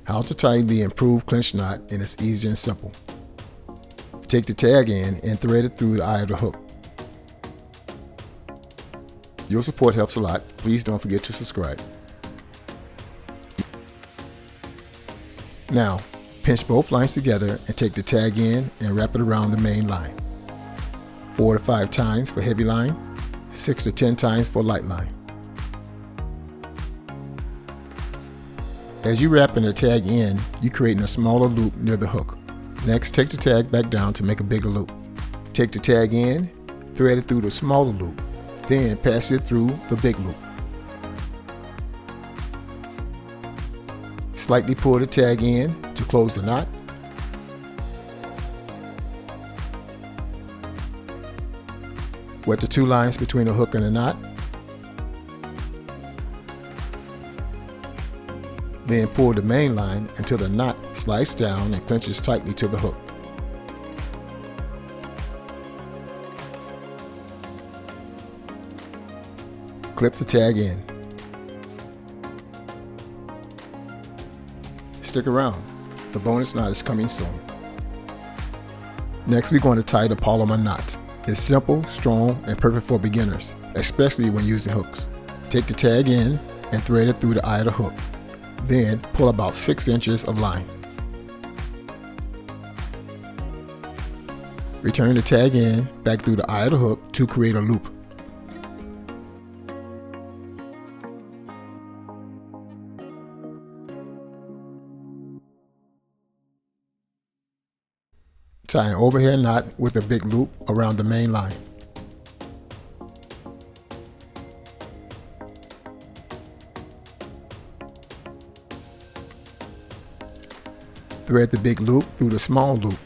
How to tie the Improved Clinch Knot, and it's easy and simple. Take the tag in and thread it through the eye of the hook. Your support helps a lot. Please don't forget to subscribe. Now, pinch both lines together and take the tag in and wrap it around the main line. 4 to 5 times for heavy line, 6 to 10 times for light line. As you wrap in the tag in, you're creating a smaller loop near the hook. Next, take the tag back down to make a bigger loop. Take the tag in, thread it through the smaller loop, then pass it through the big loop. Slightly pull the tag in to close the knot. Wet the 2 lines between the hook and the knot. Then pull the main line until the knot slides down and clinches tightly to the hook. Clip the tag in. Stick around. The bonus knot is coming soon. Next, we're going to tie the Palomar knot. It's simple, strong, and perfect for beginners, especially when using hooks. Take the tag in and thread it through the eye of the hook. Then pull about 6 inches of line. Return the tag in back through the eye of the hook to create a loop. Tie an overhead knot with a big loop around the main line. Thread the big loop through the small loop,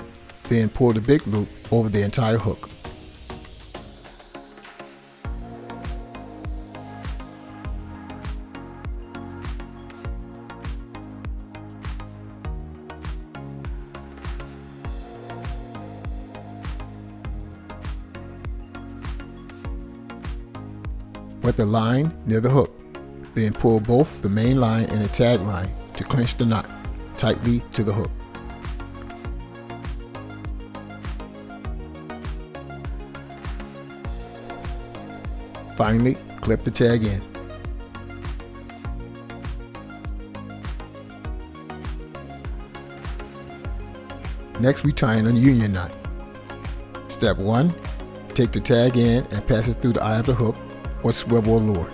then pull the big loop over the entire hook. Wet the line near the hook, then pull both the main line and the tag line to clinch the knot tightly to the hook. Finally, clip the tag in. Next, we tie in a Uni knot. Step 1, take the tag in and pass it through the eye of the hook or swivel lure.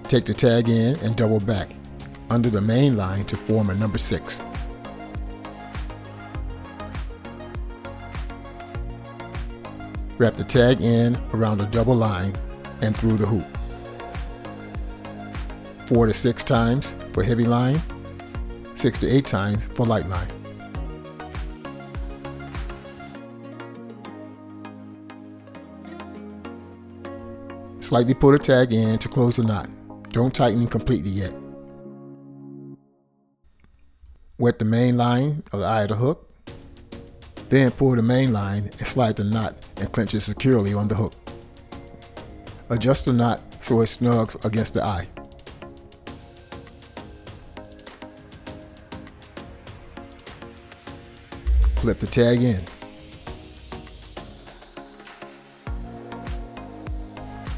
Take the tag in and double back under the main line to form a number 6. Wrap the tag in around the double line and through the hoop. 4 to 6 times for heavy line, 6 to 8 times for light line. Slightly pull the tag in to close the knot. Don't tighten completely yet. Wet the main line of the eye of the hook. Then pull the main line and slide the knot and clinch it securely on the hook. Adjust the knot so it snugs against the eye. Clip the tag in.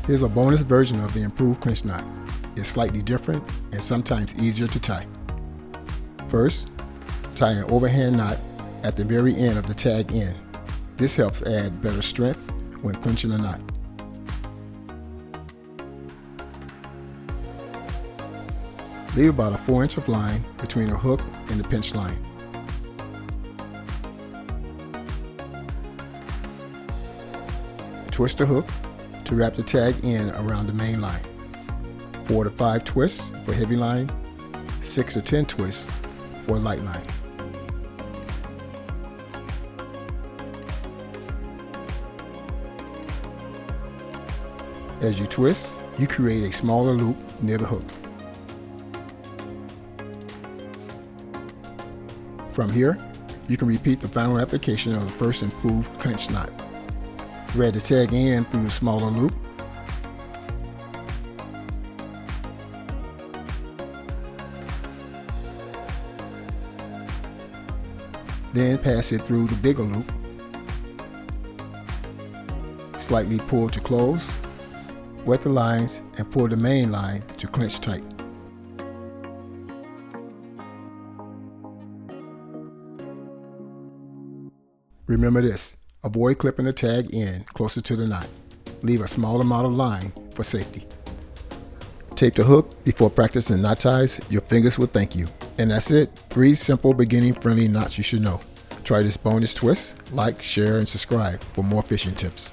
Here's a bonus version of the Improved Clinch Knot. It's slightly different and sometimes easier to tie. First, tie an overhand knot at the very end of the tag end. This helps add better strength when clinching a knot. Leave about a 4 inch of line between the hook and the pinch line. Twist the hook to wrap the tag in around the main line. 4 to 5 twists for heavy line, 6 to 10 twists for light line. As you twist, you create a smaller loop near the hook. From here, you can repeat the final application of the first Improved Clinch Knot. Thread the tag in through the smaller loop. Then pass it through the bigger loop. Slightly pull to close. Wet the lines and pull the main line to clinch tight. Remember this, avoid clipping the tag end closer to the knot. Leave a small amount of line for safety. Tape the hook before practicing knot ties. Your fingers will thank you. And that's it, 3 simple beginning friendly knots you should know. Try this bonus twist, like, share, and subscribe for more fishing tips.